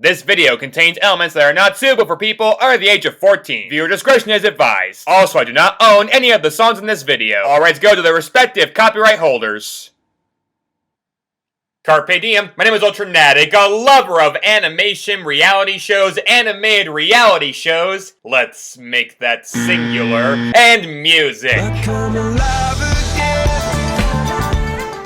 This video contains elements that are not suitable for people under the age of 14. Viewer discretion is advised. Also, I do not own any of the songs in this video. All rights go to their respective copyright holders. Carpe diem, my name is Ultranatic, a lover of animation reality shows, animated reality shows, let's make that singular, and music.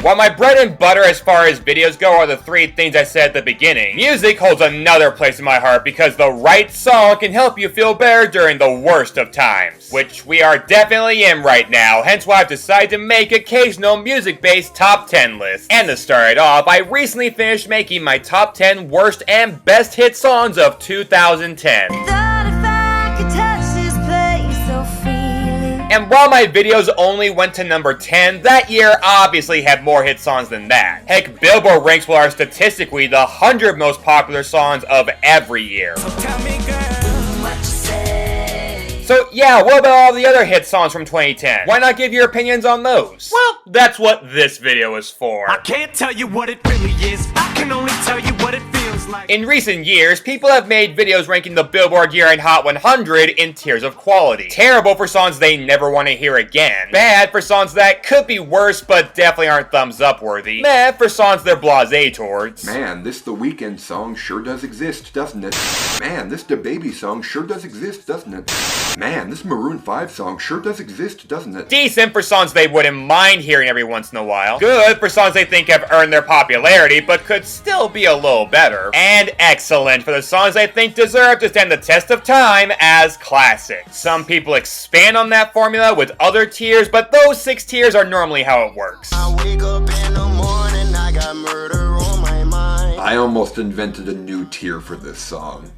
While my bread and butter as far as videos go are the three things I said at the beginning, music holds another place in my heart because the right song can help you feel better during the worst of times, which we are definitely in right now, hence why I've decided to make occasional music-based top 10 lists. And to start it off, I recently finished making my top 10 worst and best hit songs of 2010. And while my videos only went to number 10, that year obviously had more hit songs than that. Heck, Billboard ranks what are statistically the 100 most popular songs of every year. So yeah, what about all the other hit songs from 2010? Why not give your opinions on those? Well, that's what this video is for. I can't tell you what it really is, I can only tell you what it feels like. In recent years, people have made videos ranking the Billboard year-end Hot 100 in tiers of quality. Terrible for songs they never want to hear again. Bad for songs that could be worse but definitely aren't thumbs up worthy. Meh for songs they're blasé towards. Man, this The Weeknd song sure does exist, doesn't it? Man, this DaBaby song sure does exist, doesn't it? Man, this Maroon 5 song sure does exist, doesn't it? Decent for songs they wouldn't mind hearing every once in a while. Good for songs they think have earned their popularity but could still be a little better. And excellent for the songs they think deserve to stand the test of time as classics. Some people expand on that formula with other tiers, but those 6 tiers are normally how it works. I wake up in the morning, I got murder on my mind. I almost invented a new tier for this song.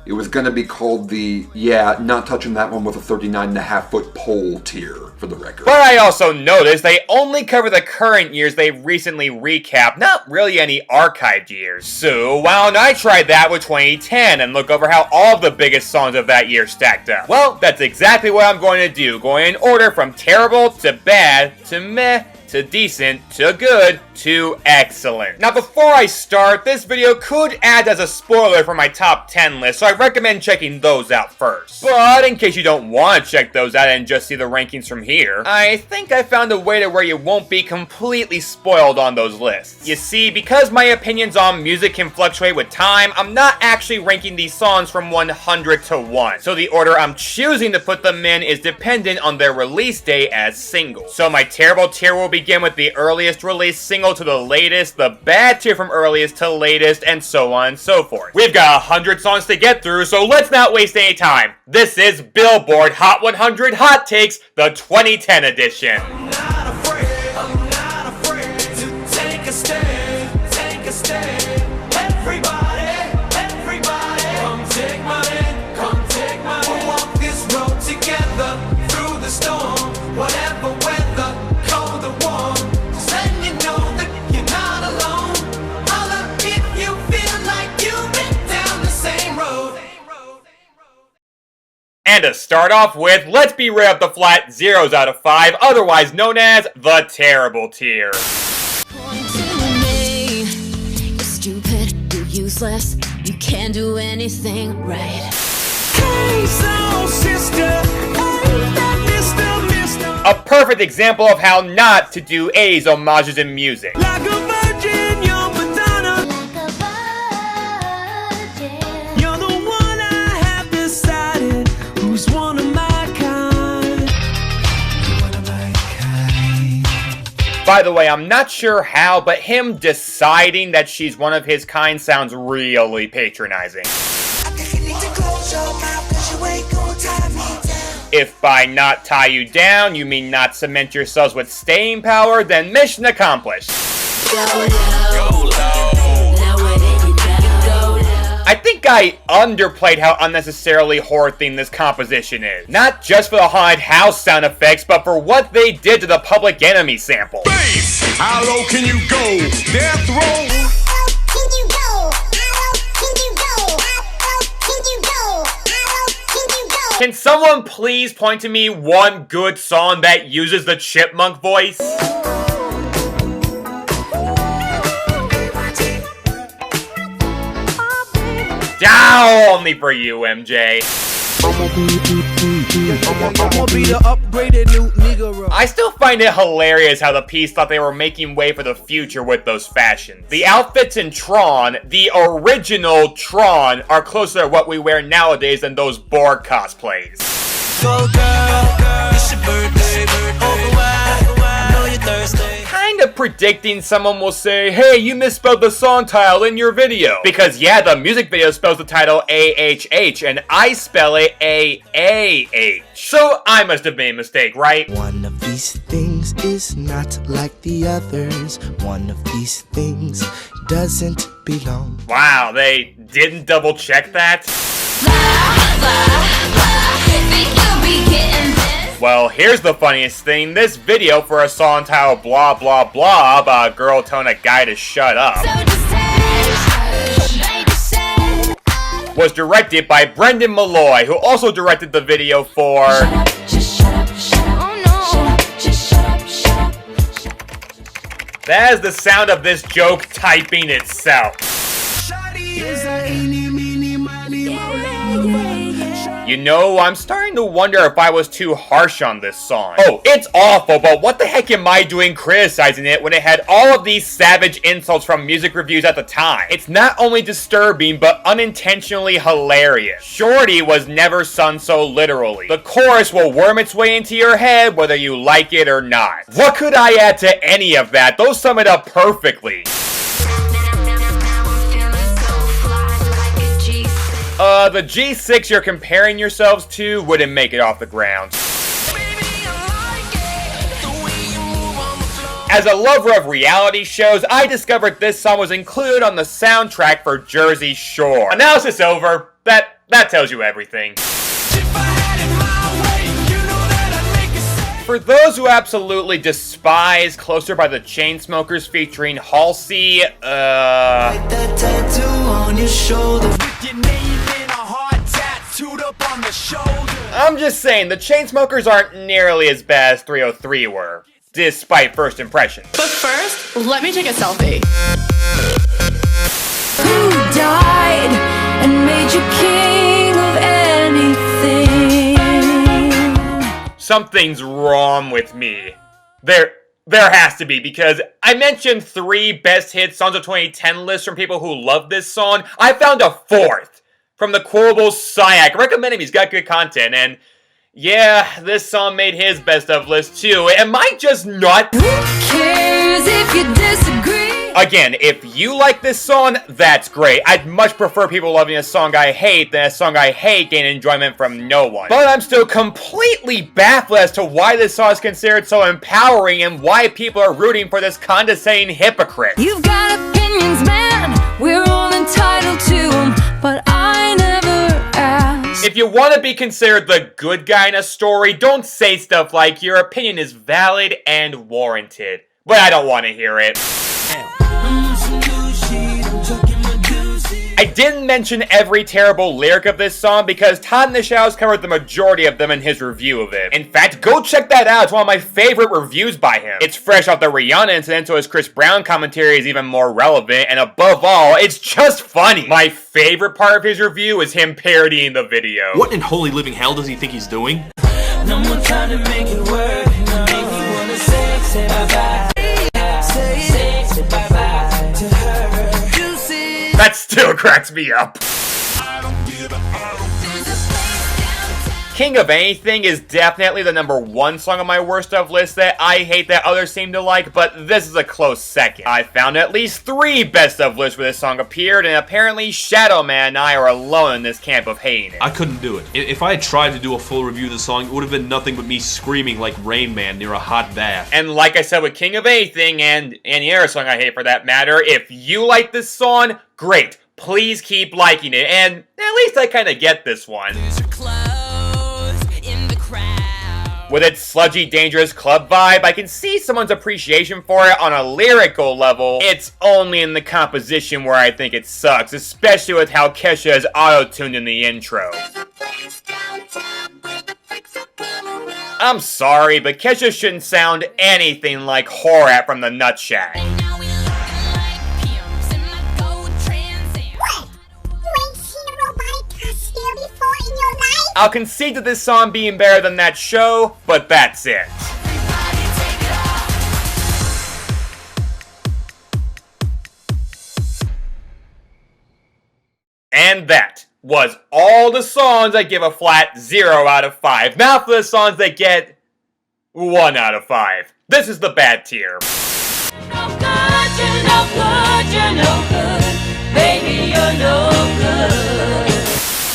It was gonna be called the, yeah, not touching that one with a 39.5-foot pole tier, for the record. But I also noticed they only cover the current years they recently recapped, not really any archived years. So why don't I try that with 2010 and look over how all of the biggest songs of that year stacked up? Well, that's exactly what I'm going to do, going in order from terrible to bad to meh to decent to good to excellent. Now before I start, this video could add as a spoiler for my top 10 list, so I recommend checking those out first. But in case you don't want to check those out and just see the rankings from here, I think I found a way to where you won't be completely spoiled on those lists. You see, because my opinions on music can fluctuate with time, I'm not actually ranking these songs from 100 to 1. So the order I'm choosing to put them in is dependent on their release date as singles. So my terrible tier will begin with the earliest release single to the latest, the bad tier from earliest to latest, and so on and so forth. We've got 100 songs to get through, so let's not waste any time. This is Billboard Hot 100 Hot Takes, the 2010 edition. I'm not afraid to take a stand, take a stand. Everybody, come take my hand, come take my hand. We'll walk this road together through the storm, whatever weather, cold or warm. Just letting you know that you're not alone. Holla if you feel like you've been down the same road. And to start off with, let's be right up the flat 0s out of 5, otherwise known as the terrible tier. You're stupid, you're useless, you can't do anything right. Hey, soul sister, hey, that mister. A perfect example of how not to do A's homages in music. Like a virgin, you're Madonna. You're the one I have decided who's one of my kind. One of my kind. By the way, I'm not sure how, but him deciding that she's one of his kind sounds really patronizing. If by not tie you down, you mean not cement yourselves with staying power, then mission accomplished. I think I underplayed how unnecessarily horror-themed this composition is. Not just for the haunted house sound effects, but for what they did to the Public Enemy sample. Bass! How low can you go? Death row! Can someone please point to me one good song that uses the chipmunk voice? Oh, only for you, MJ. I'ma be the upgraded new Negro. I still find it hilarious how the piece thought they were making way for the future with those fashions. The outfits in Tron, the original Tron, are closer to what we wear nowadays than those Borg cosplays. Go girl, it's your birthday, over wide, I know you're thirsty. Kinda predicting someone will say, hey, you misspelled the song title in your video. Because yeah, the music video spells the title A-H-H, and I spell it A-A-H. So I must have made a mistake, right? One of these things is not like the others. One of these things doesn't belong. Wow, they didn't double check that? Well, here's the funniest thing. This video for a song titled Blah Blah Blah about a girl telling a guy to shut up was directed by Brendan Malloy, who also directed the video for That is the sound of this joke typing itself. You know, I'm starting to wonder if I was too harsh on this song. Oh, it's awful, but what the heck am I doing criticizing it when it had all of these savage insults from music reviews at the time? It's not only disturbing, but unintentionally hilarious. Shorty was never sung so literally. The chorus will worm its way into your head whether you like it or not. What could I add to any of that? Those sum it up perfectly. The G6 you're comparing yourselves to wouldn't make it off the ground. As a lover of reality shows, I discovered this song was included on the soundtrack for Jersey Shore. Analysis over. That tells you everything. For those who absolutely despise Closer by the Chainsmokers featuring Halsey, Like that tattoo on your shoulder. With your name in a heart tattooed up on the shoulder. I'm just saying, the Chainsmokers aren't nearly as bad as 303 were, despite first impressions. But first, let me take a selfie. Who died and made you king of anything? Something's wrong with me. There has to be, because I mentioned 3 best hit songs of 2010 lists from people who love this song. I found a 4th from the quotable Syak. I recommend him, he's got good content, and yeah, this song made his best of list too. Am I just not? Who cares if you disagree? Again, if you like this song, that's great. I'd much prefer people loving a song I hate than a song I hate gain enjoyment from no one. But I'm still completely baffled as to why this song is considered so empowering and why people are rooting for this condescending hypocrite. You've got opinions, man. We're all entitled to them, but I never asked. If you want to be considered the good guy in a story, don't say stuff like your opinion is valid and warranted. But I don't want to hear it. I didn't mention every terrible lyric of this song because Todd in the Shadows covered the majority of them in his review of it. In fact, go check that out. It's one of my favorite reviews by him. It's fresh off the Rihanna incident, so his Chris Brown commentary is even more relevant, and above all, it's just funny. My favorite part of his review is him parodying the video. What in holy living hell does he think he's doing? No more time to make it work. Make me wanna say bye-bye. Say bye-bye to her. You see. That still cracks me up. King of Anything is definitely the #1 song on my worst of list that I hate that others seem to like, but this is a close second. I found at least 3 best of lists where this song appeared, and apparently Shadow Man and I are alone in this camp of hating it. I couldn't do it. If I had tried to do a full review of the song, it would have been nothing but me screaming like Rain Man near a hot bath. And like I said with King of Anything, and any other song I hate for that matter, if you like this song, great. Please keep liking it, and at least I kind of get this one. With its sludgy, dangerous club vibe, I can see someone's appreciation for it on a lyrical level. It's only in the composition where I think it sucks, especially with how Kesha is auto-tuned in the intro. I'm sorry, but Kesha shouldn't sound anything like Horat from the Nut Shack. I'll concede to this song being better than that show, but that's it. And that was all the songs I give a flat 0 out of 5. Now for the songs that get 1 out of 5. This is the bad tier. No good, you're no good, you're no good. Baby, you're no good.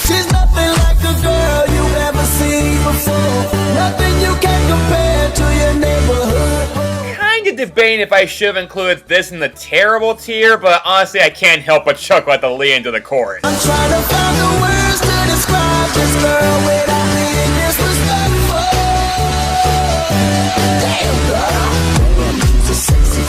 She's nothing like a girl you've ever seen before. Nothing you can compare to your neighborhood. Kinda debating if I should have included this in the terrible tier, but honestly I can't help but chuckle at the lead into the chorus. I'm trying to find the words to describe this girl without being disrespectful. Damn girl, so sexy.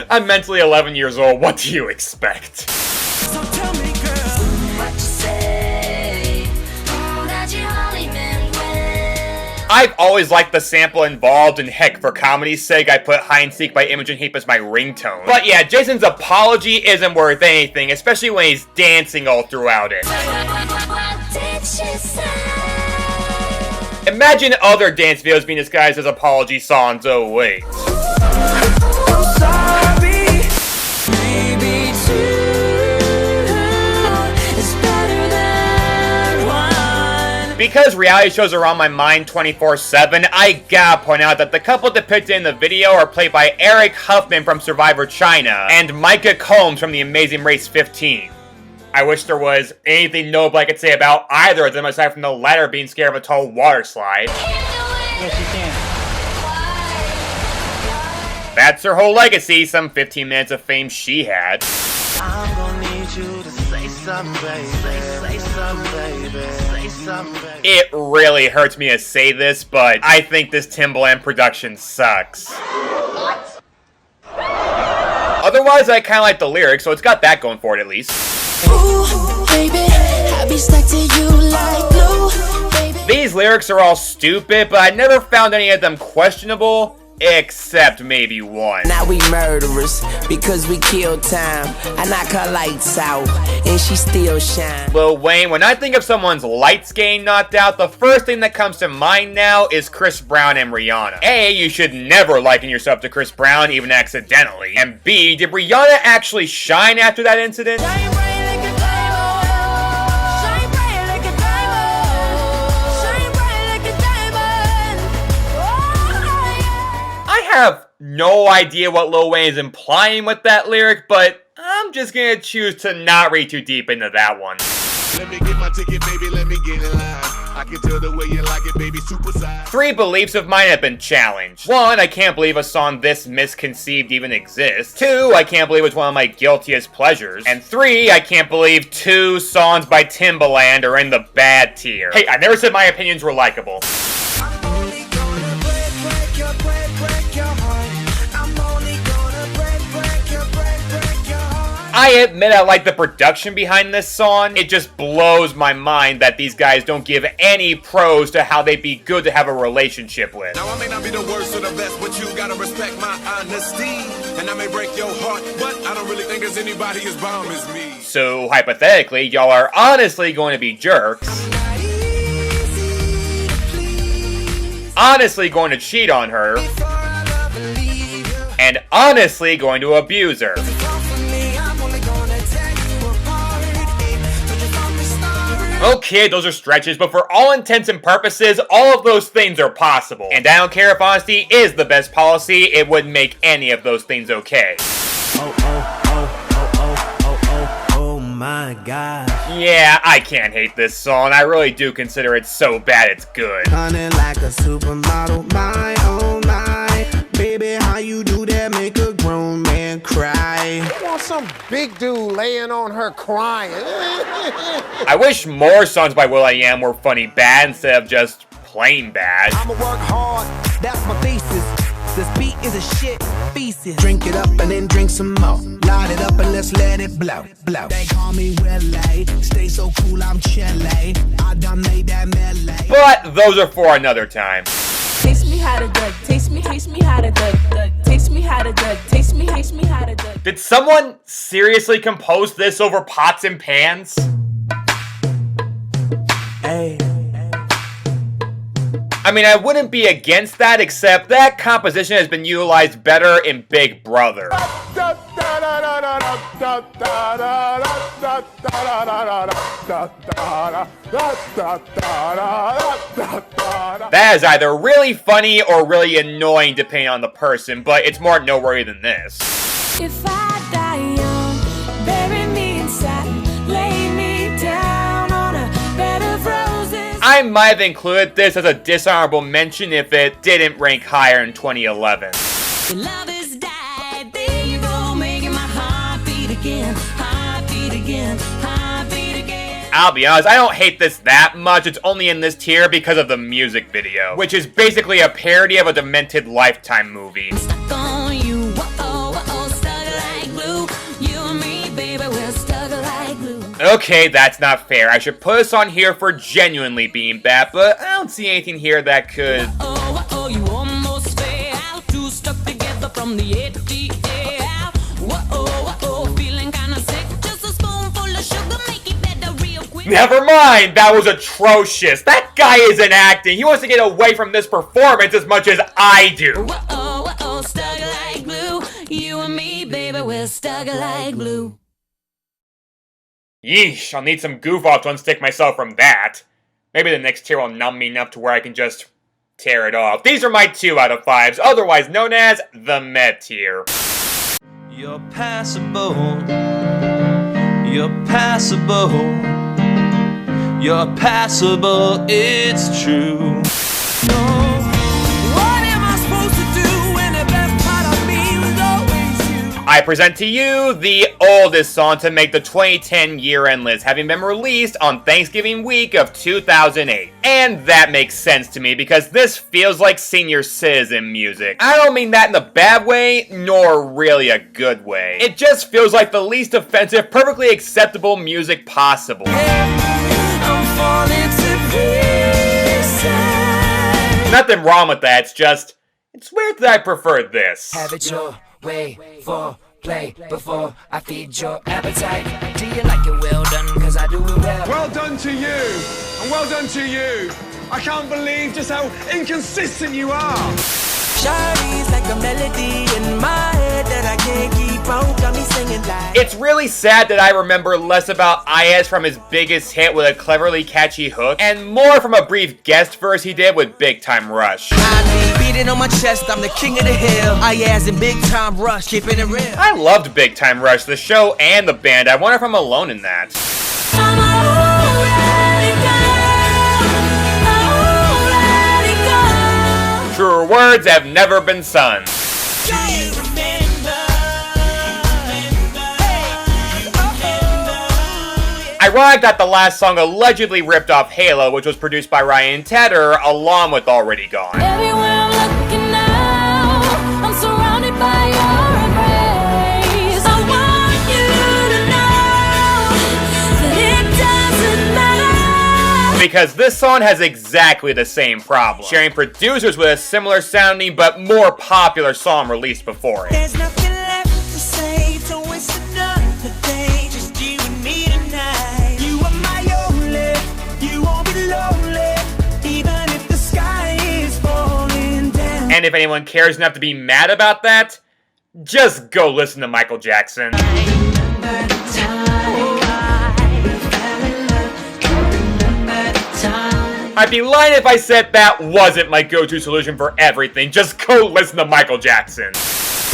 I'm mentally 11 years old, what do you expect? So tell me, girl, What you say? Oh, that you only meant well. I've always liked the sample involved, and heck, for comedy's sake, I put Hide and Seek by Imogen Heap as my ringtone. But yeah, Jason's apology isn't worth anything, especially when he's dancing all throughout it. What did she say? Imagine other dance videos being disguised as apology songs, oh wait. I'm sorry. Maybe two is better than one. Because reality shows are on my mind 24/7, I gotta point out that the couple depicted in the video are played by Eric Huffman from Survivor China and Micah Combs from The Amazing Race 15. I wish there was anything notable I could say about either of them aside from the latter being scared of a tall water slide. Yes, you can. That's her whole legacy, some 15 minutes of fame she had. I'm gonna need you to say something, baby. Say something, baby. Say something, baby. It really hurts me to say this, but I think this Timbaland production sucks. Otherwise, I kinda like the lyrics, so it's got that going for it at least. Ooh, baby, I be stuck to you like glue, baby. These lyrics are all stupid, but I never found any of them questionable, except maybe one. Now we murderers because we kill time. I knock her lights out and she still shine. Lil Wayne, when I think of someone's lights getting knocked out, the first thing that comes to mind now is Chris Brown and Rihanna. A, you should never liken yourself to Chris Brown, even accidentally. And B, did Rihanna actually shine after that incident? Shine bright like a diamond. Shine bright like a diamond. Shine bright like a diamond. Oh, yeah. I have no idea what Lil Wayne is implying with that lyric, but I'm just gonna choose to not read too deep into that one. Let me get my ticket, baby, let me get in line. I can tell the way you like it, baby, super size. 3 beliefs of mine have been challenged. 1, I can't believe a song this misconceived even exists. 2, I can't believe it's one of my guiltiest pleasures. And 3, I can't believe 2 songs by Timbaland are in the bad tier. Hey, I never said my opinions were likable. I'm only gonna break your heart. I'm only gonna break your heart. I admit I like the production behind this song. It just blows my mind that these guys don't give any pros to how they'd be good to have a relationship with. Now I may not be the worst or the best, but you gotta respect my honesty. And I may break your heart, but I don't really think there's anybody as bomb as me. So, hypothetically, y'all are honestly going to be jerks. Not easy to please. Honestly going to cheat on her. Before I love and leave you. And honestly going to abuse her. Come for me, I'm only gonna tear you apart. So just let me start. Okay, those are stretches, but for all intents and purposes, all of those things are possible. And I don't care if honesty is the best policy, it wouldn't make any of those things okay. Oh my God. Yeah, I can't hate this song. I really do consider it so bad it's good. Running like a supermodel, my oh my. Baby, how you do that make a grown man cry? You want some big dude laying on her crying. I wish more songs by will.i.am were funny bad instead of just plain bad. I'ma work hard, that's my thesis. This beat is a shit thesis. Drink it up and then drink some more. Light it up and let's let it blow, blow. They call me Willie, stay so cool, I'm chilly. I done made that melee. But those are for another time. Taste me how to duck. Taste me how to duck. Taste me how to duck. Taste me how to duck. Did someone seriously compose this over pots and pans? I mean, I wouldn't be against that, except that composition has been utilized better in Big Brother. That is either really funny or really annoying depending on the person, but it's more noteworthy than this. If I die young, bury me in satin, lay me down on a bed of roses. I might have included this as a dishonorable mention if it didn't rank higher in 2011. Your love has died, there you go, making my heart beat again, heart beat again, heart beat again. I'll be honest, I don't hate this that much. It's only in this tier because of the music video, which is basically a parody of a demented Lifetime movie. Stuck on you, whoa, stuck like glue. You and me, baby, we're stuck like glue. Okay, that's not fair. I should put this on here for genuinely being bad, but I don't see anything here that could... Oh, you almost fell out, two stuck together from the edge to the air. Whoa, feeling kinda sick, just a spoonful of sugar, make it better real quick. Never mind, that was atrocious. That guy isn't acting. He wants to get away from this performance as much as I do. Whoa, stuck like glue. You and me, baby, we're stuck like glue. Yeesh, I'll need some goof off to unstick myself from that. Maybe the next tier will numb me enough to where I can just tear it off. These are my 2 out of 5s, otherwise known as the med tier. You're passable. You're passable. You're passable, it's true. What am I supposed to do when the best part of me was always you? I present to you the oldest song to make the 2010 year-end list, having been released on Thanksgiving week of 2008. And that makes sense to me because this feels like senior citizen music. I don't mean that in a bad way, nor really a good way. It just feels like the least offensive, perfectly acceptable music possible. I'm falling to pieces. Nothing wrong with that, it's weird that I prefer this. Have it your way for play before I feed your appetite. Do you like it well done? Cause I do it well. Well done to you, and well done to you. I can't believe just how inconsistent you are. Shawty's like a melody in my head that I can't keep on. Got me singing like. It's really sad that I remember less about IS from his biggest hit with a cleverly catchy hook, and more from a brief guest verse he did with Big Time Rush. I be beating on my chest, I'm the king of the hill. IS in Big Time Rush, keeping it real. I loved Big Time Rush, the show and the band. I wonder if I'm alone in that. Truer words have never been sung. Ironic that the last song allegedly ripped off Halo, which was produced by Ryan Tedder, along with Already Gone. Everywhere I'm looking now, I'm surrounded by your embrace. I want you to know that it doesn't matter. Because this song has exactly the same problem, sharing producers with a similar sounding but more popular song released before it. There's nothing left to say, don't waste another day. Just you and me tonight. You are my only, you won't be lonely, even if the sky is falling down. And if anyone cares enough to be mad about that, just go listen to Michael Jackson. I'd be lying if I said that wasn't my go-to solution for everything. Just go listen to Michael Jackson.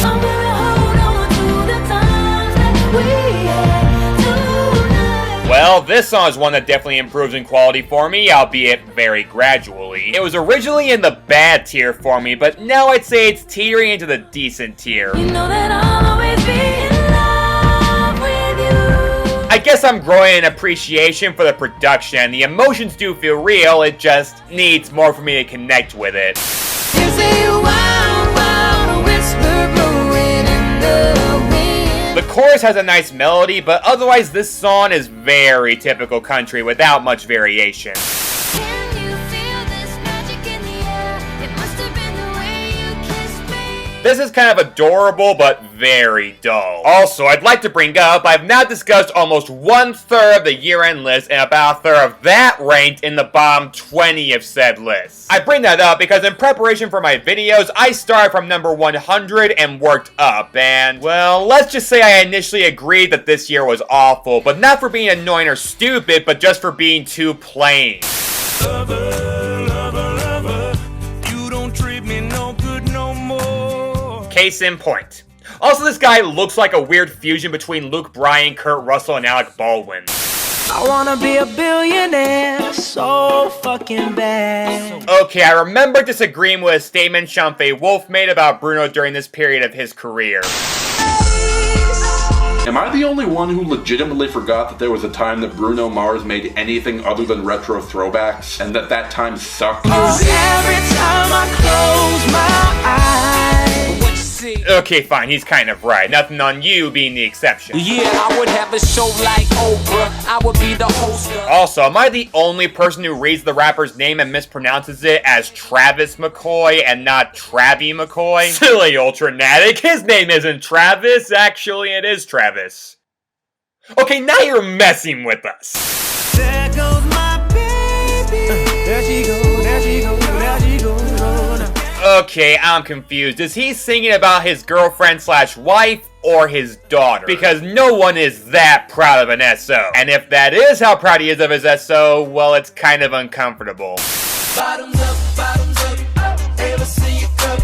I'm gonna hold on to the times that we had tonight. Well, this song is one that definitely improves in quality for me, albeit very gradually. It was originally in the bad tier for me, but now I'd say it's teetering into the decent tier. You know that I'll always be in love with you. I guess I'm growing an appreciation for the production. The emotions do feel real, it just needs more for me to connect with it. You say wow, a whisper blowing in the wind. The chorus has a nice melody, but otherwise this song is very typical country without much variation. Can you feel this magic in the air? It must have been the way you kissed me. This is kind of adorable, but very dull. Also, I'd like to bring up, I've now discussed almost 1/3 of the year-end list, and about 1/3 of that ranked in the bottom 20 of said list. I bring that up because in preparation for my videos, I started from number 100 and worked up, and, well, let's just say I initially agreed that this year was awful, but not for being annoying or stupid, but just for being too plain. You don't treat me no good no more. Case in point. Also, this guy looks like a weird fusion between Luke Bryan, Kurt Russell, and Alec Baldwin. I wanna be a billionaire so fucking bad. Okay, I remember disagreeing with a statement Sean Fay Wolf made about Bruno during this period of his career. Am I the only one who legitimately forgot that there was a time that Bruno Mars made anything other than retro throwbacks, and that time sucked? Every time I close my eyes. What you see? Okay, fine, he's kind of right. Nothing on you being the exception. Yeah, I would have a show like Oprah. I would be the host of... Also, am I the only person who reads the rapper's name and mispronounces it as Travis McCoy and not Travie McCoy? Silly Ultranatic, his name isn't Travis. Actually, it is Travis. Okay, now you're messing with us. There goes my baby. There she go, there she go, there she go. Okay, I'm confused. Is he singing about his girlfriend/wife or his daughter? Because no one is that proud of an SO. And if that is how proud he is of his SO, well, it's kind of uncomfortable. Bottoms up, ever see you cup?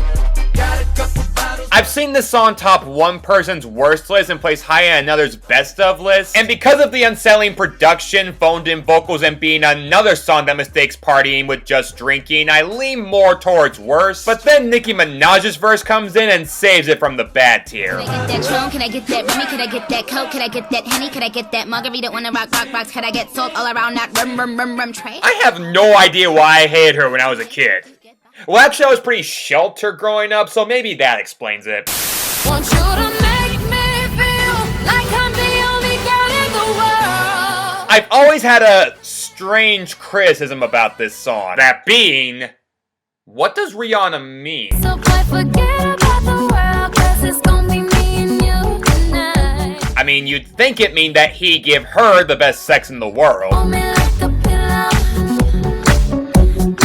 Got a couple bottles. I've seen this song top one person's worst list and place high on another's best of list. And because of the unsettling production, phoned-in vocals, and being another song that mistakes partying with just drinking, I lean more towards worse. But then Nicki Minaj's verse comes in and saves it from the bad tier. Can I get that Tron? Can I get that Remy? Can I get that Coke? Can I get that Henny? Can I get that Margarita? Wanna rock rocks? Can I get salt all around that rum tray? I have no idea why I hated her when I was a kid. Well, actually, I was pretty sheltered growing up, so maybe that explains it. Want you to make me feel like I'm the only girl in the world. I've always had a strange criticism about this song. That being, what does Rihanna mean? So boy, forget about the world, 'cause it's gonna be me and you tonight. I mean, you'd think it mean that he give her the best sex in the world. Hold me like a pillow.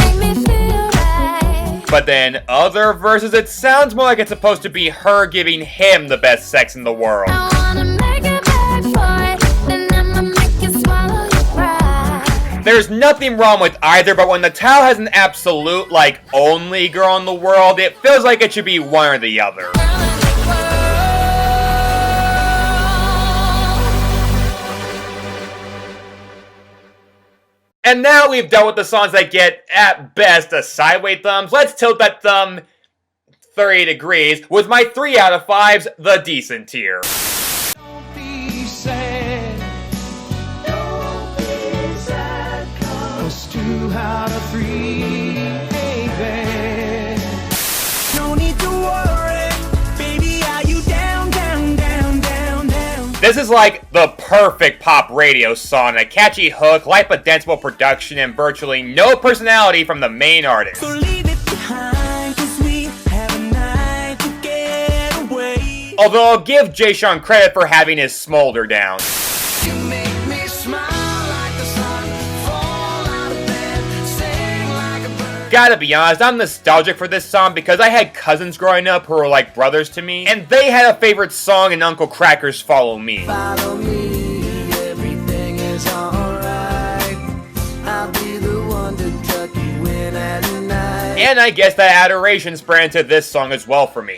Make me feel right. But then other verses, it sounds more like it's supposed to be her giving him the best sex in the world. I wanna make it back for it, then I'ma make you swallow your pride. There's nothing wrong with either, but when the towel has an absolute, like, only girl in the world, it feels like it should be one or the other. And now we've dealt with the songs that get, at best, a sideways thumbs. Let's tilt that thumb 30 degrees with my 3 out of 5s, the decent tier. Don't be sad. Don't be sad. 'Cause 2 out of 3 ain't bad. No need to worry, baby. Are you down, down, down, down, down? This is like the perfect pop radio song, a catchy hook, light but danceable production, and virtually no personality from the main artist. So leave it behind, 'cause we have a night to get away. Although I'll give Jay Sean credit for having his smolder down. You make me smile like the sun, fall out of bed, sing like a bird. Gotta be honest, I'm nostalgic for this song because I had cousins growing up who were like brothers to me, and they had a favorite song in Uncle Cracker's Follow Me. Follow me, everything is alright. I'll be the one to tuck you in at night. And I guess that adoration spread into this song as well for me.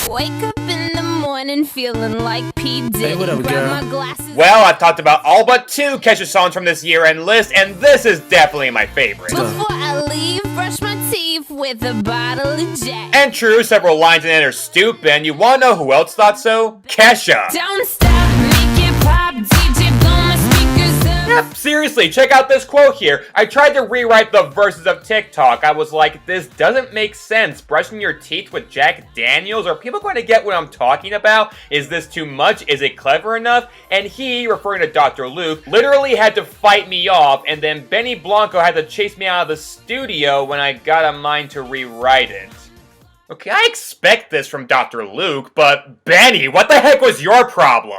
Wake up in the morning feeling like P. Diddy. Hey, what up, Grab girl? my glasses. Well, I've talked about all but 2 Kesha songs from this year-end list, and this is definitely my favorite. Before I leave, brush my teeth with a bottle of Jack. And true, several lines in it are stupid, and you wanna know who else thought so? Kesha! Don't stop, make it pop, DJ, blow my speakers up. Yep, seriously, check out this quote here. I tried to rewrite the verses of TikTok. I was like, this doesn't make sense. Brushing your teeth with Jack Daniels? Are people going to get what I'm talking about? Is this too much? Is it clever enough? And he, referring to Dr. Luke, literally had to fight me off, and then Benny Blanco had to chase me out of the studio when I got a mind to rewrite it. Okay, I expect this from Dr. Luke, but Benny, what the heck was your problem?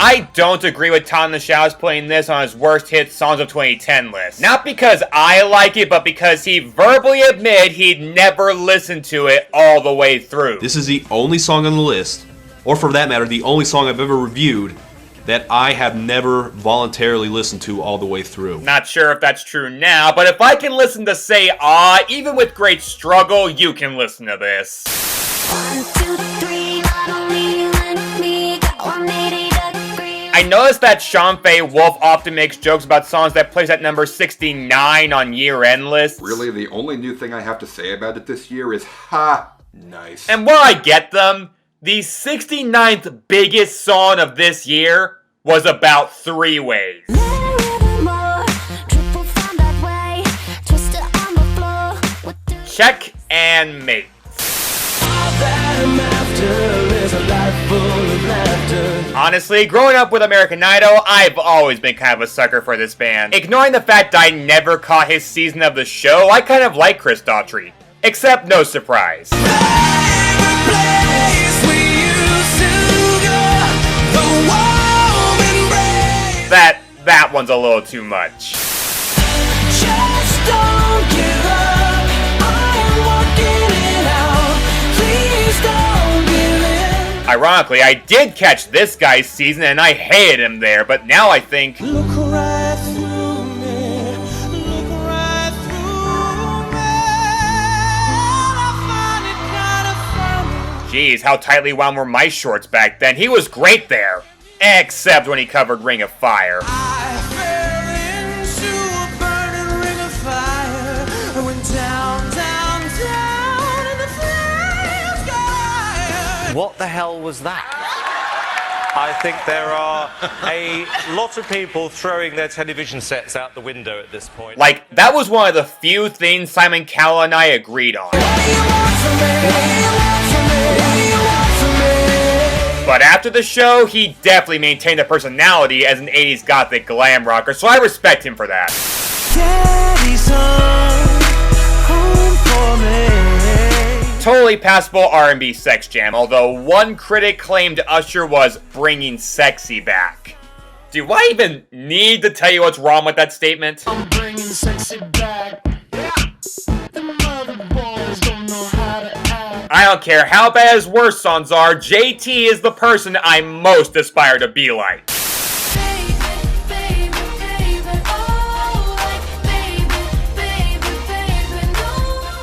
I don't agree with Tom the Show's putting this on his worst hit songs of 2010 list. Not because I like it, but because he verbally admitted he'd never listened to it all the way through. This is the only song on the list, or for that matter, the only song I've ever reviewed that I have never voluntarily listened to all the way through. Not sure if that's true now, but if I can listen to Say Ah, even with great struggle, you can listen to this. 1, 2, 3, not only you and me, got 180 degrees. I noticed that Sean Faye Wolf often makes jokes about songs that place at number 69 on year-end lists. Really, the only new thing I have to say about it this year is, ha, nice. And while I get them, the 69th biggest song of this year was about three-ways. Check and mate. Honestly, growing up with American Idol, I've always been kind of a sucker for this band. Ignoring the fact I never caught his season of the show, I kind of like Chris Daughtry. Except no surprise. That one's a little too much. Just don't give up. I am working it out. Please don't give in. Ironically, I did catch this guy's season and I hated him there, but now I think, Look right through me. Look right through me. I find it kind of funny. geez, how tightly wound were my shorts back then? He was great there. Except when he covered Ring of Fire. I fell into a burning ring of fire. I went down, down, down, and the flames got higher. What the hell was that? I think there are a lot of people throwing their television sets out the window at this point. Like, that was one of the few things Simon Cowell and I agreed on. But after the show, he definitely maintained a personality as an 80s gothic glam rocker, so I respect him for that. Daddy's home for me. Totally passable R&B sex jam, although one critic claimed Usher was bringing sexy back. Do I even need to tell you what's wrong with that statement? I'm bringing sexy back. The mother boys don't know how to act. I don't care how bad his worst songs are, JT is the person I most aspire to be like.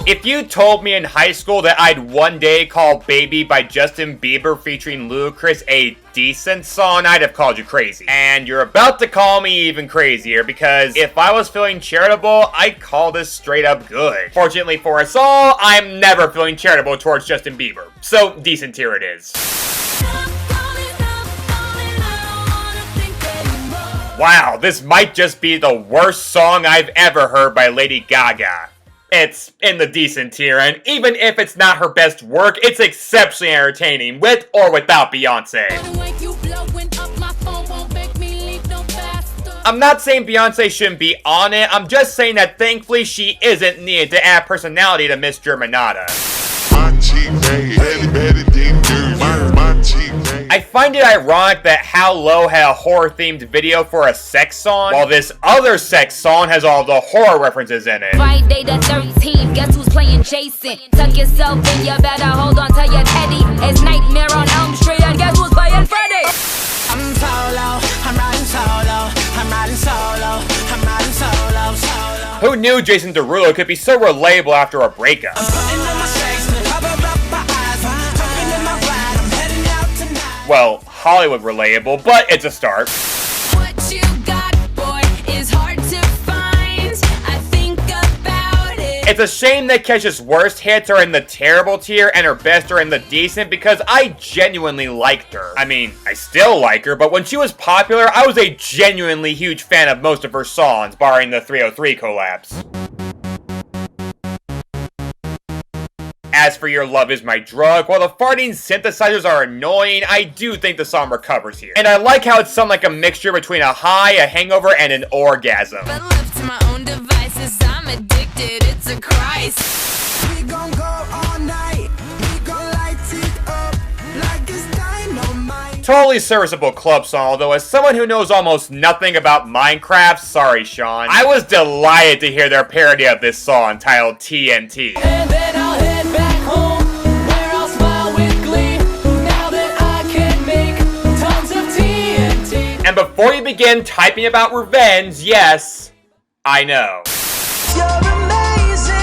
If you told me in high school that I'd one day call Baby by Justin Bieber featuring Ludacris a decent song, I'd have called you crazy. And you're about to call me even crazier, because if I was feeling charitable, I'd call this straight up good. Fortunately for us all, I'm never feeling charitable towards Justin Bieber. So, decent tier it is. Wow, this might just be the worst song I've ever heard by Lady Gaga. It's in the decent tier, and even if it's not her best work, it's exceptionally entertaining, with or without Beyonce. I'm not saying Beyonce shouldn't be on it, I'm just saying that thankfully she isn't needed to add personality to Miss Germanata. I find it ironic that How Low had a horror-themed video for a sex song, while this other sex song has all the horror references in it. Friday the 13th, guess who's playing Jason? Tuck yourself in, you better hold on to your teddy. It's Nightmare on Elm Street, and guess who's playing Freddy? I'm solo, I'm riding solo, I'm riding solo, I'm riding solo, solo. Who knew Jason Derulo could be so relatable after a breakup? Well, Hollywood relatable, but it's a start. What you got, boy, is hard to find. I think about it. It's a shame that Kesha's worst hits are in the terrible tier and her best are in the decent, because I genuinely liked her. I mean, I still like her, but when she was popular, I was a genuinely huge fan of most of her songs, barring the 303 collabs. As As for Your Love Is My Drug, while the farting synthesizers are annoying, I do think the song recovers here. And I like how it sounds like a mixture between a high, a hangover, and an orgasm. But left to my own devices, I'm addicted, it's a crisis. We gon' go all night. We gon' light it up like it's dynamite. Totally serviceable club song, although as someone who knows almost nothing about Minecraft, sorry Sean, I was delighted to hear their parody of this song titled TNT. And then I'll head back home, where I'll smile with glee. Now that I can make tons of TNT. And before you begin typing about revenge, yes, I know. You're amazing,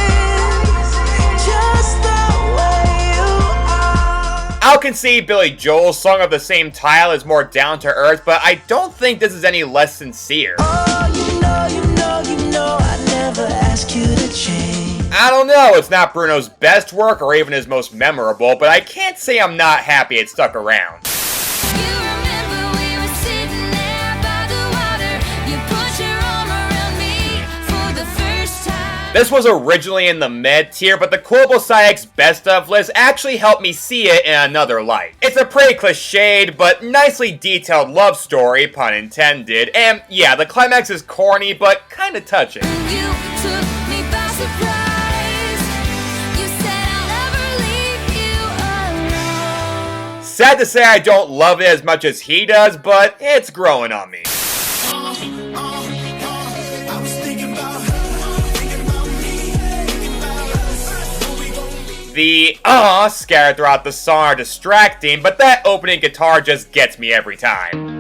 just the way you are. I'll concede Billy Joel's song of the same title is more down to earth, but I don't think this is any less sincere. Oh, you know, I never ask you to change. I don't know, it's not Bruno's best work or even his most memorable, but I can't say I'm not happy it stuck around. You remember we were sitting there by the water. You put your arm around me for the first time. This was originally in the mid tier, but the Quotable Psych's best of list actually helped me see it in another light. It's a pretty cliched, but nicely detailed love story, pun intended, and yeah, the climax is corny, but kinda touching. You took me by surprise. You said I'll never leave you alone. Sad to say I don't love it as much as he does, but it's growing on me. I was thinking about me. The scattered throughout the song are distracting, but that opening guitar just gets me every time.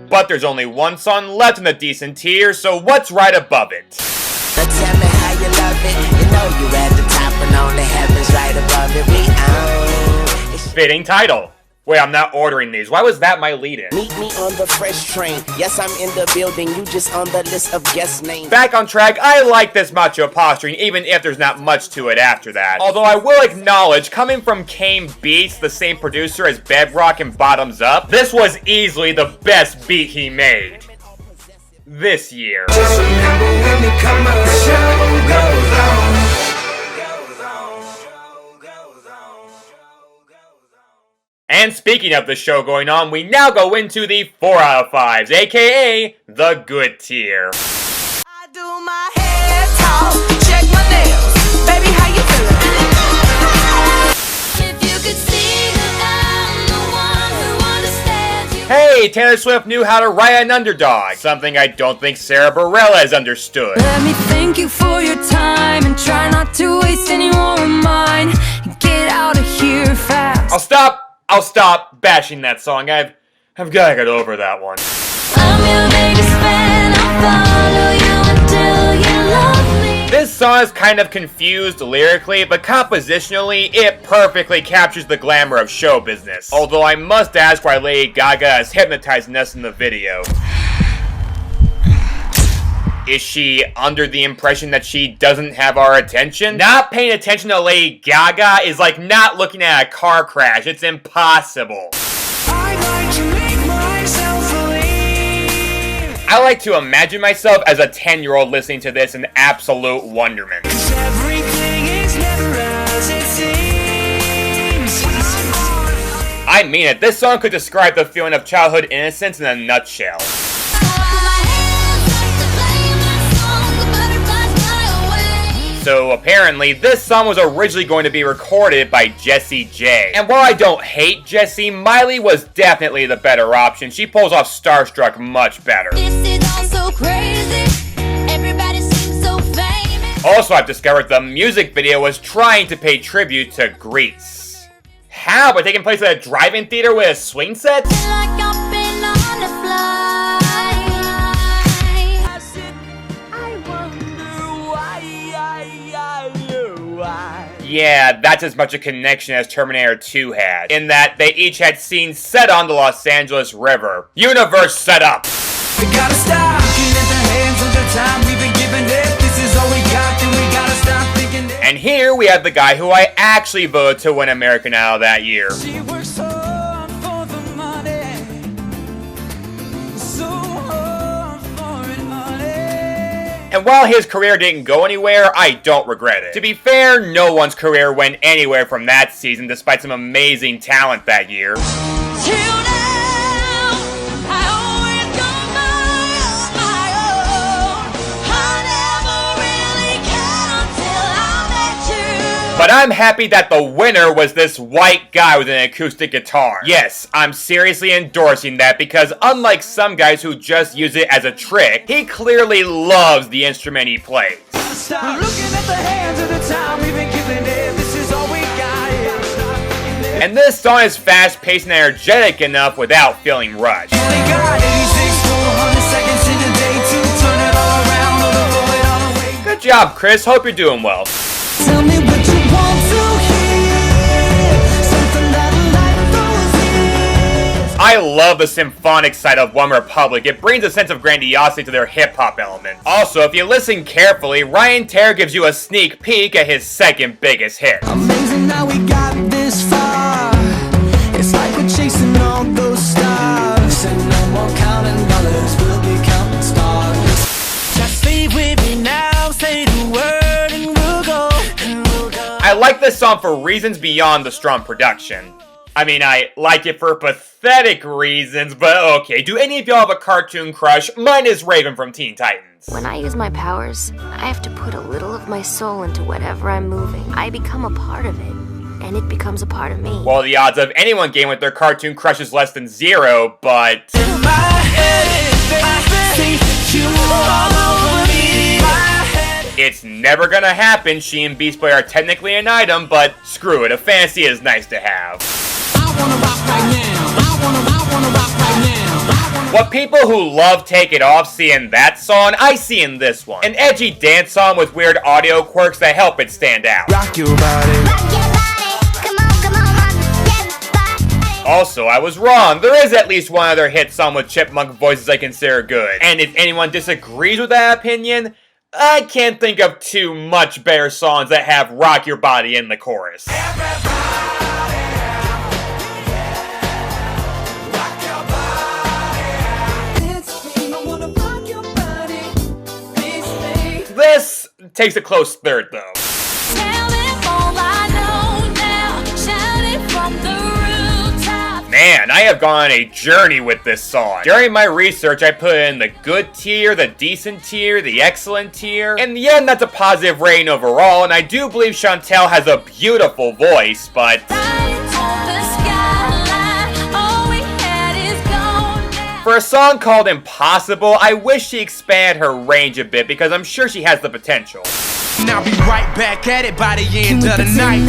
But there's only one song left in the decent tier, so what's right above it? Now tell me how you love it. You know you at the top and only heaven's right above it. We own. Fitting title. Wait, I'm not ordering these. Why was that my lead-in? Meet me on the fresh train. Yes, I'm in the building. You just on the list of guest names. Back on track, I like this macho posturing, even if there's not much to it after that. Although I will acknowledge, coming from Kane Beats, the same producer as Bedrock and Bottoms Up, this was easily the best beat he made. This year. Just remember when the commercial goes on. And speaking of the show going on, we now go into the 4 out of 5s, aka the good tier. I do my hair talk, check my nails. Baby, how you feeling? If you could see that I'm the one who understands you. Hey, Taylor Swift knew how to write an underdog, something I don't think Sarah Bareilles has understood. Let me thank you for your time and try not to waste any more of mine. Get out of here fast. I'll stop bashing that song. I've gotta get over that one. I'm your biggest fan. I'll follow you until you love me. This song is kind of confused lyrically, but compositionally, it perfectly captures the glamour of show business. Although I must ask why Lady Gaga is hypnotizing us in the video. Is she under the impression that she doesn't have our attention? Not paying attention to Lady Gaga is like not looking at a car crash. It's impossible. I'd like to make myself believe. I like to imagine myself as a 10-year-old listening to this in absolute wonderment. 'Cause everything is never as it seems. I mean it. This song could describe the feeling of childhood innocence in a nutshell. So apparently, this song was originally going to be recorded by Jessie J. And while I don't hate Jessie, Miley was definitely the better option. She pulls off Starstruck much better. This is all so crazy. Everybody seems so famous. Also, I've discovered the music video was trying to pay tribute to Grease. How? By taking place at a drive-in theater with a swing set? Like I've been on a fly. Yeah, that's as much a connection as Terminator 2 had, in that they each had scenes set on the Los Angeles River. Universe set up! We gotta stop looking at the hands of the time we've been given. If this is all we got, then we gotta stop thinking that. And here we have the guy who I actually voted to win American Idol that year. She works hard for the money, so hard for it, honey. And while his career didn't go anywhere, I don't regret it. To be fair, no one's career went anywhere from that season despite some amazing talent that year. But I'm happy that the winner was this white guy with an acoustic guitar. Yes, I'm seriously endorsing that because unlike some guys who just use it as a trick, he clearly loves the instrument he plays. Stop looking at the hands of the time we've been giving it. This is all we got. And this song is fast-paced and energetic enough without feeling rushed. Only got 86 400 seconds in a day to turn it all around or throw it all away. Good job, Chris. Hope you're doing well. Tell me what you want to hear. Something that life throws in. I love the symphonic side of One Republic. It brings a sense of grandiosity to their hip-hop elements. Also, if you listen carefully, Ryan Tedder gives you a sneak peek at his second biggest hit. Amazing how we got this far. It's like we're chasing all those stars. And no more counting dollars, we'll be counting stars. Just stay with me now, say the word and we'll go. I like this song for reasons beyond the strong production. I mean, I like it for pathetic reasons, but okay. Do any of y'all have a cartoon crush? Mine is Raven from Teen Titans. When I use my powers, I have to put a little of my soul into whatever I'm moving. I become a part of it, and it becomes a part of me. Well, the odds of anyone getting with their cartoon crush is less than 0, but... It's never gonna happen. She and Beast Boy are technically an item, but screw it, a fantasy is nice to have. What people who love Take It Off see in that song, I see in this one. An edgy dance song with weird audio quirks that help it stand out. Rock your body. Also, I was wrong. There is at least one other hit song with chipmunk voices I consider good. And if anyone disagrees with that opinion, I can't think of too much better songs that have Rock Your Body in the chorus. This takes a close third, though. Man, I have gone on a journey with this song. During my research, I put in the good tier, the decent tier, the excellent tier. In the end, that's a positive rating overall, and I do believe Chantel has a beautiful voice, but... For a song called Impossible, I wish she expanded her range a bit because I'm sure she has the potential. And I'll be right back at it by the end of the night.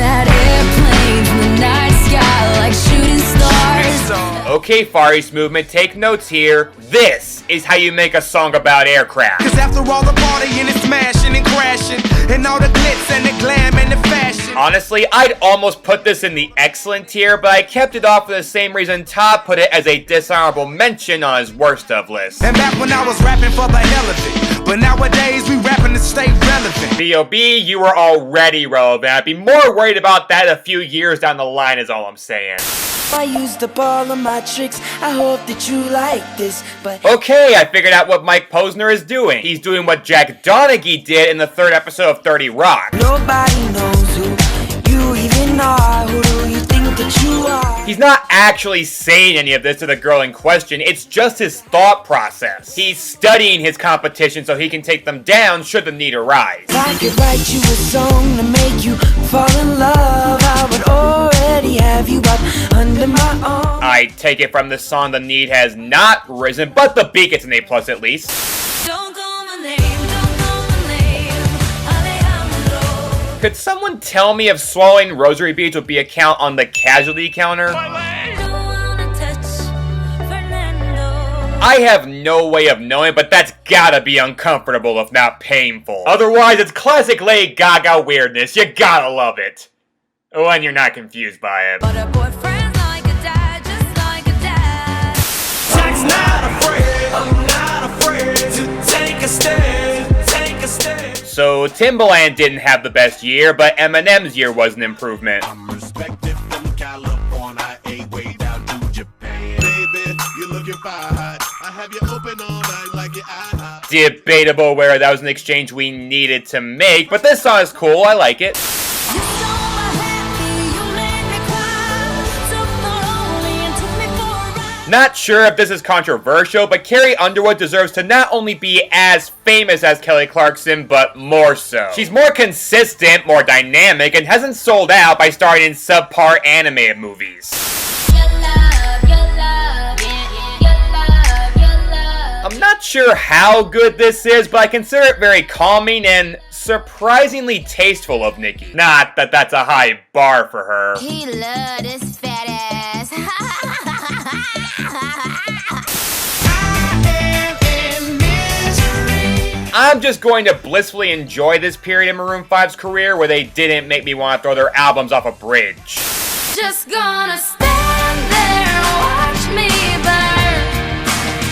Okay, Far East Movement, take notes here. This is how you make a song about aircraft. Cause after all the partying and smashing and crashing, and all the glitz and the glam and the fashion. Honestly, I'd almost put this in the excellent tier, but I kept it off for the same reason Todd put it as a dishonorable mention on his worst of list. And back when I was rapping for the hell of it, but nowadays we rapping to stay relevant. B.O.B., you were already relevant. I'd be more worried about that a few years down the line is all I'm saying. I used up all of my tricks, I hope that you like this, but... Okay, I figured out what Mike Posner is doing. He's doing what Jack Donaghy did in the 3rd episode of 30 Rock. Nobody knows who you even are, who do you think that you are? He's not actually saying any of this to the girl in question, it's just his thought process. He's studying his competition so he can take them down should the need arise. If I could write you a song to make you fall in love, I would already have you up under my arm. I take it from this song the need has not risen, but the beat gets an A+ at least. Don't call my name, don't call my name, Alejandro. Could someone tell me if swallowing rosary beads would be a count on the casualty counter? I have no way of knowing, but that's gotta be uncomfortable if not painful. Otherwise, it's classic Lady Gaga weirdness. You gotta love it. When you're not confused by it. But a boyfriend's like a dad, just like a dad. Jack's not afraid, I'm not afraid to take a stand, take a stand. So, Timbaland didn't have the best year, but Eminem's year was an improvement. I'm respected from California, way down to Japan. Baby, you're looking fine. I have you open all night like your eye. debatable whether that was an exchange we needed to make, but this song is cool, I like it. Not sure if this is controversial, but Carrie Underwood deserves to not only be as famous as Kelly Clarkson, but more so. She's more consistent, more dynamic, and hasn't sold out by starring in subpar animated movies. I'm not sure how good this is, but I consider it very calming and surprisingly tasteful of Nicki. Not that that's a high bar for her. He loved his fat ass. I'm just going to blissfully enjoy this period in Maroon 5's career where they didn't make me want to throw their albums off a bridge. Just gonna stand there and watch me burn.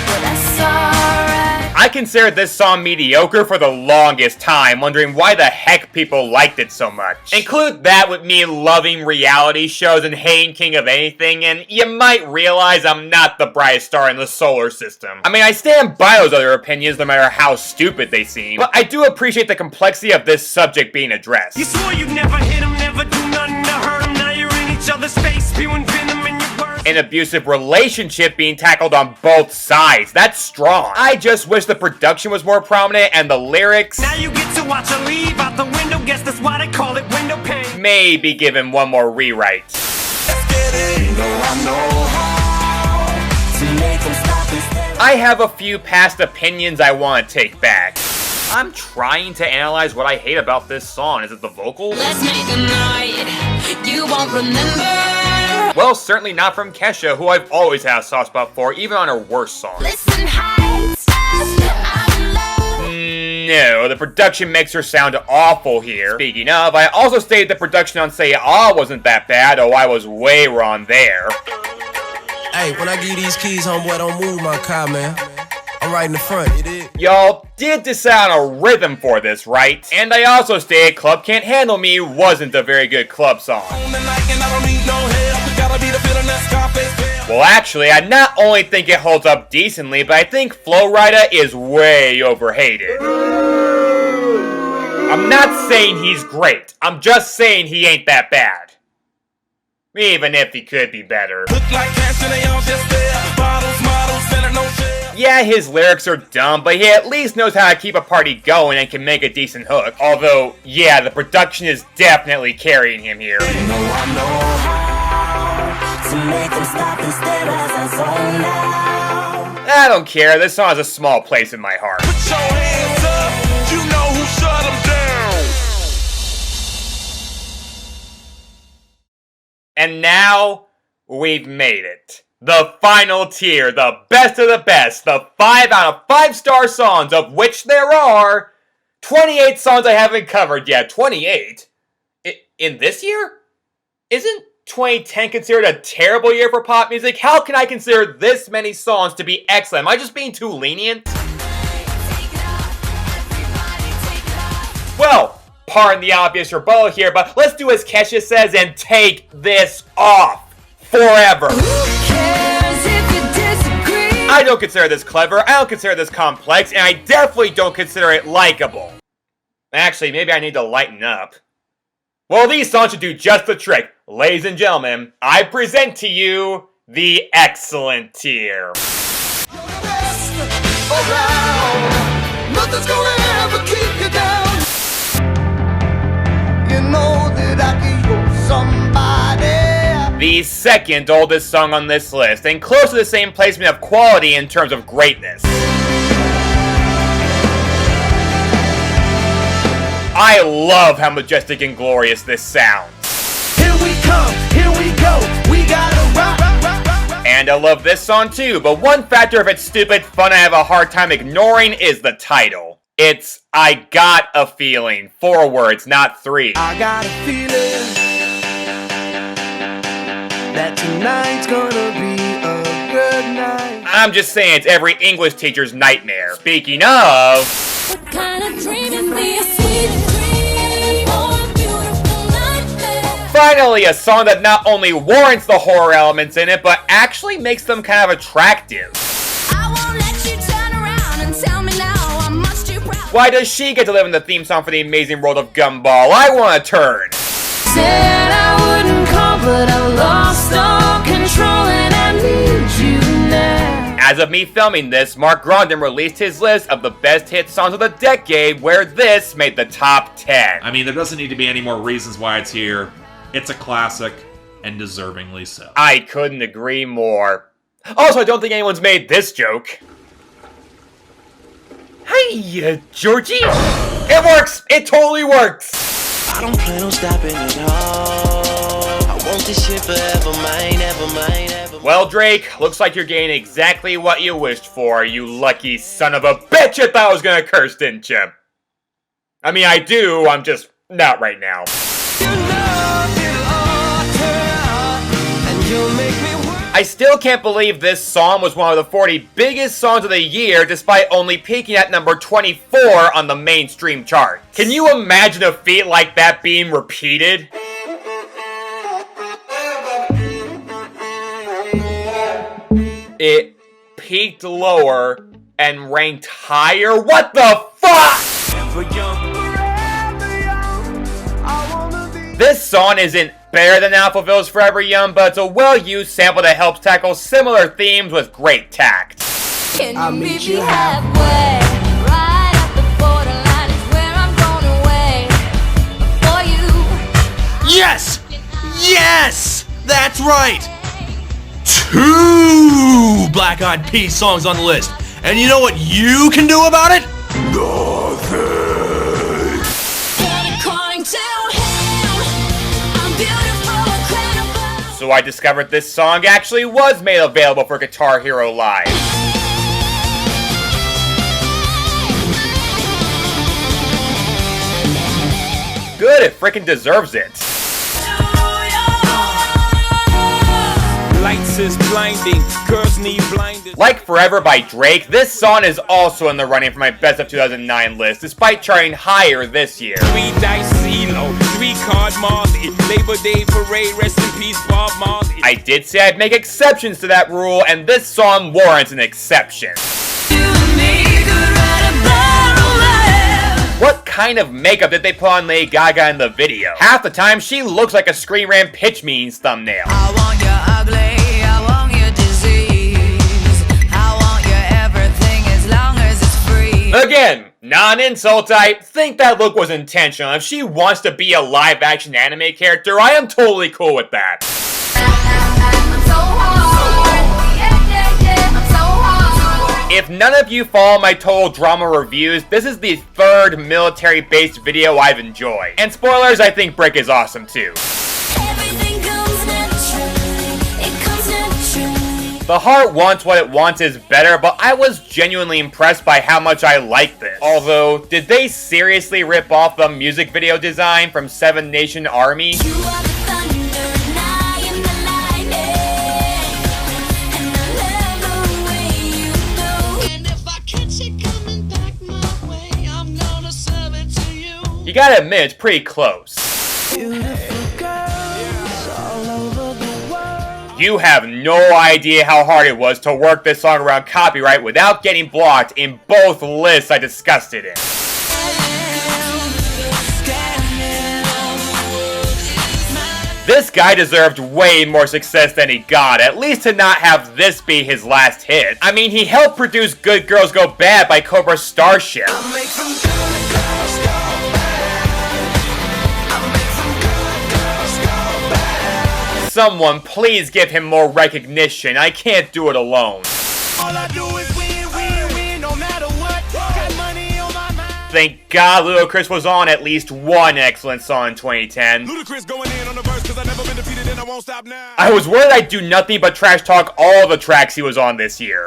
Well, that's alright. I considered this song mediocre for the longest time, wondering why the heck people liked it so much. Include that with me loving reality shows and hating King of Anything, and you might realize I'm not the brightest star in the solar system. I mean, I stand by those other opinions no matter how stupid they seem, but I do appreciate the complexity of this subject being addressed. You swore you'd never hit him, never do nothing to hurt him. Now you're in each other's face, spewing venom in your words. An abusive relationship being tackled on both sides. That's strong. I just wish the production was more prominent and the lyrics... Now you get to watch her leave out the window. Guess that's why they call it window pane. Maybe given one more rewrite. I have a few past opinions I want to take back. I'm trying to analyze what I hate about this song. Is it the vocals? Let's make a night you won't remember. Well, certainly not from Kesha, who I've always had a soft spot for, even on her worst songs. Listen, No, the production makes her sound awful here. Speaking of, I also stated the production on Say Ah wasn't that bad, though I was way wrong there. Hey, when I give these keys, homeboy, don't move my car, man. I'm right in the front, you dig? Y'all did decide on a rhythm for this, right? And I also stated Club Can't Handle Me wasn't a very good club song. Well, actually, I not only think it holds up decently, but I think Flo Rida is way overhated. I'm not saying he's great. I'm just saying he ain't that bad. Even if he could be better. Yeah, his lyrics are dumb, but he at least knows how to keep a party going and can make a decent hook. Although, yeah, the production is definitely carrying him here. I don't care, this song has a small place in my heart. Put your hands up, you know who shut him down. And now, we've made it. The final tier, the best of the best, the 5 out of 5-star songs, of which there are 28 songs I haven't covered yet. 28? In this year? Isn't 2010 considered a terrible year for pop music? How can I consider this many songs to be excellent? Am I just being too lenient? Well, pardon the obvious rebuttal here, but let's do as Kesha says and take this off forever. I don't consider this clever, I don't consider this complex, and I definitely don't consider it likable. Actually, maybe I need to lighten up. Well, these songs should do just the trick. Ladies and gentlemen, I present to you the excellent tier. Nothing's gonna ever keep you down. You know that I can use somebody. The second oldest song on this list, and close to the same placement of quality in terms of greatness. I love how majestic and glorious this sounds. Here we come, here we go, we gotta rock. And I love this song too, but one factor of its stupid fun I have a hard time ignoring is the title. It's I Got a Feeling. 4 words, not 3. I got a feeling that tonight's gonna be a good night. I'm just saying it's every English teacher's nightmare. Speaking of... What kind of dream is this? Sweet dream or a beautiful nightmare? Finally, a song that not only warrants the horror elements in it, but actually makes them kind of attractive. I won't let you turn around and tell me now I'm Why does she get to live in the theme song for the amazing world of Gumball? I want to turn. Said I wouldn't call, but I lost all control and I need you now. As of me filming this, Mark Grondin released his list of the best hit songs of the decade, where this made the top 10. I mean, there doesn't need to be any more reasons why it's here. It's a classic, and deservingly so. I couldn't agree more. Also, I don't think anyone's made this joke. Hey, Georgie! It works! It totally works! I don't plan on stopping at all. I want this shit forever, mine, ever mine, ever. Well, Drake, looks like you're getting exactly what you wished for, you lucky son of a bitch! You thought I was gonna curse, didn't you? I mean, I do, I'm just not right now. I still can't believe this song was one of the 40 biggest songs of the year despite only peaking at number 24 on the mainstream chart. Can you imagine a feat like that being repeated? It peaked lower and ranked higher? What the fuck?! This song isn't better than Alphaville's Forever Young, but it's a well-used sample that helps tackle similar themes with great tact. Can you meet me halfway? Right at the borderline is where I'm going away for you. Yes! Yes! That's right! 2 Black Eyed Peas songs on the list. And you know what you can do about it? Nothing. So I discovered this song actually was made available for Guitar Hero Live. Good, it freaking deserves it. Lights is blinding, girls need blinders. Like Forever by Drake, this song is also in the running for my Best of 2009 list, despite charting higher this year. 3 dice CeeLo, 3 card Marley, Labor Day parade, rest in peace Bob Marley. I did say I'd make exceptions to that rule, and this song warrants an exception. What kind of makeup did they put on Lady Gaga in the video? Half the time, she looks like a Screen Rant Pitch Meetings thumbnail. I want you ugly, I want your disease, I want your everything as long as it's free. Again, not an insult, I think that look was intentional. If she wants to be a live-action anime character, I am totally cool with that. If none of you follow my total drama reviews, this is the 3rd military-based video I've enjoyed. And spoilers, I think Brick is awesome too. The Heart Wants What It Wants is better, but I was genuinely impressed by how much I like this. Although, did they seriously rip off the music video design from Seven Nation Army? You gotta admit, it's pretty close. You have no idea how hard it was to work this song around copyright without getting blocked in both lists I discussed it in. This guy deserved way more success than he got, at least to not have this be his last hit. I mean, he helped produce Good Girls Go Bad by Cobra Starship. Someone please give him more recognition. I can't do it alone. All I do is win, win, win, no matter what. Got money on my mind. Thank God Ludacris was on at least one excellent song in 2010. Ludacris going in on the verse cause I never been defeated and I won't stop now. I was worried I'd do nothing but trash talk all the tracks he was on this year.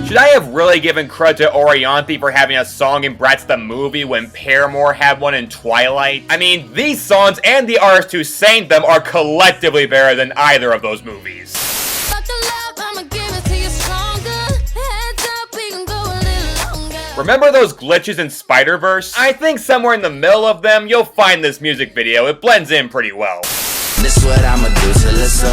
Should I have really given credit to Orianthi for having a song in Bratz the Movie when Paramore had one in Twilight? I mean, these songs and the artists who sang them are collectively better than either of those movies. Remember those glitches in Spider-Verse? I think somewhere in the middle of them, you'll find this music video. It blends in pretty well. This what I'ma do till it's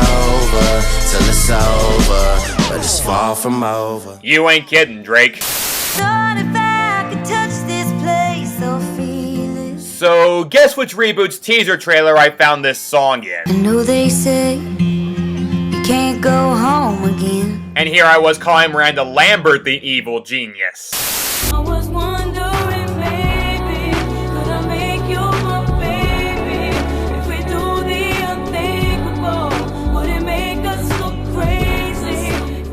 over, but it's far from over. You ain't kidding, Drake. Thought if I could touch this place, I'll feel it. So, guess which reboot's teaser trailer I found this song in? I know they say you can't go home again. And here I was calling Miranda Lambert the evil genius. I was wondering, baby, could I make you my baby? If we do the unthinkable, would it make us go crazy?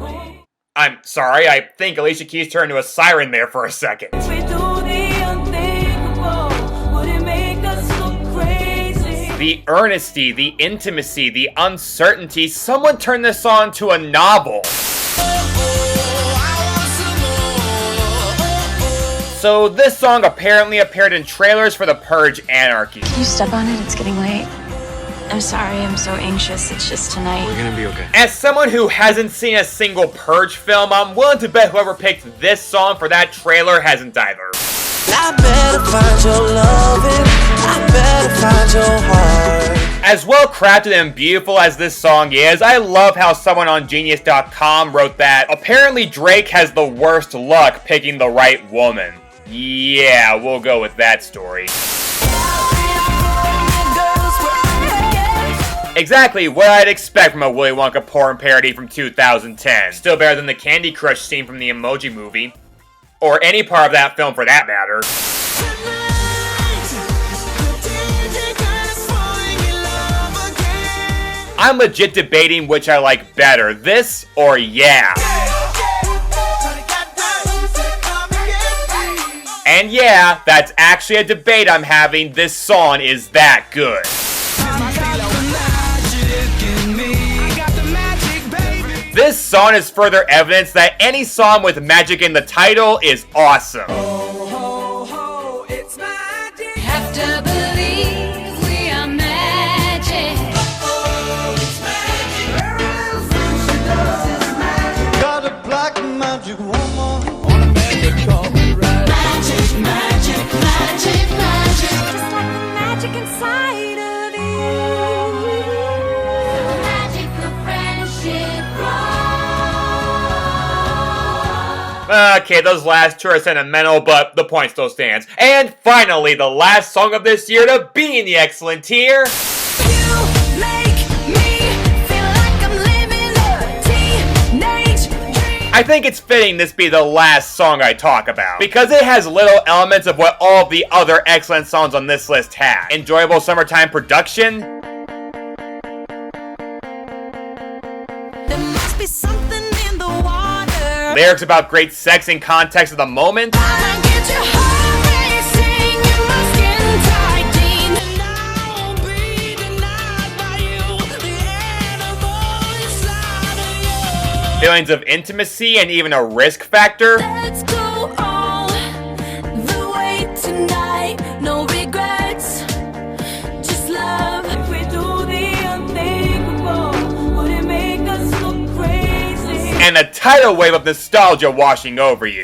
I'm sorry, I think Alicia Keys turned into a siren there for a second. If we do the unthinkable, would it make us go crazy? The earnesty, the intimacy, the uncertainty. Someone turned this on to a novel. So this song apparently appeared in trailers for The Purge Anarchy. Can you step on it? It's getting late. I'm sorry, I'm so anxious. It's just tonight. We're gonna be okay. As someone who hasn't seen a single Purge film, I'm willing to bet whoever picked this song for that trailer hasn't either. I better find your loving, I better find your heart. As well crafted and beautiful as this song is, I love how someone on Genius.com wrote that apparently Drake has the worst luck picking the right woman. Yeah, we'll go with that story. Exactly what I'd expect from a Willy Wonka porn parody from 2010. Still better than the Candy Crush scene from the Emoji Movie. Or any part of that film for that matter. I'm legit debating which I like better, this or Yeah. And yeah, that's actually a debate I'm having. This song is that good. This song is further evidence that any song with magic in the title is awesome. Have to believe we are magic. Got a black magic woman on a magic carpet ride. Magic, magic, magic, magic. Just like the magic inside of you. The magic of friendship grows. Okay, those last two are sentimental, but the point still stands. And finally, the last song of this year to be in the excellent tier. I think it's fitting this be the last song I talk about, because it has little elements of what all of the other excellent songs on this list have. Enjoyable summertime production, There must be something in the water. lyrics about great sex in context of the moment, Get your heart racing, you must get tight, and I won't be denied by you. The animal inside of you. feelings of intimacy, and even a risk factor. Let's go all the way tonight. No regrets, just love. If we do the unthinkable, would it make us look crazy? And a tidal wave of nostalgia washing over you.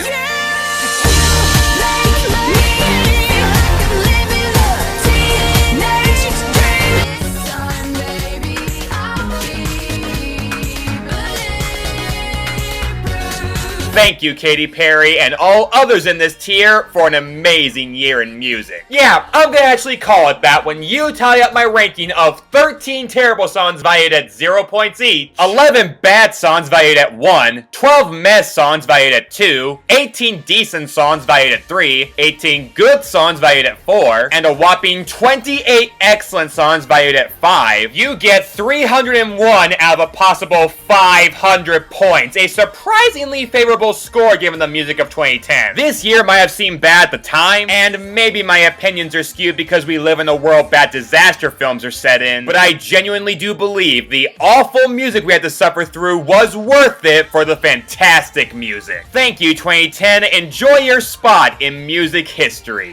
Thank you, Katy Perry, and all others in this tier for an amazing year in music. Yeah, I'm gonna actually call it that when you tally up my ranking of 13 terrible songs valued at 0 points each, 11 bad songs valued at 1, 12 mess songs valued at 2, 18 decent songs valued at 3, 18 good songs valued at 4, and a whopping 28 excellent songs valued at 5, you get 301 out of a possible 500 points, a surprisingly favorable score given the music of 2010. This year might have seemed bad at the time, and maybe my opinions are skewed because we live in a world bad disaster films are set in, but I genuinely do believe the awful music we had to suffer through was worth it for the fantastic music. Thank you, 2010. Enjoy your spot in music history.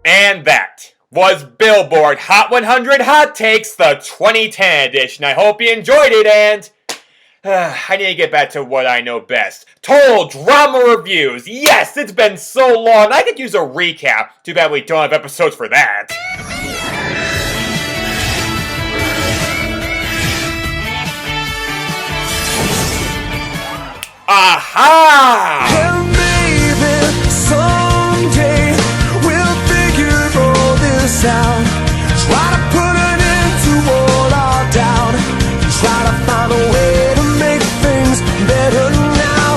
And that was Billboard Hot 100 Hot Takes, the 2010 edition. I hope you enjoyed it, and I need to get back to what I know best. Total drama reviews! Yes, it's been so long, I could use a recap. Too bad we don't have episodes for that.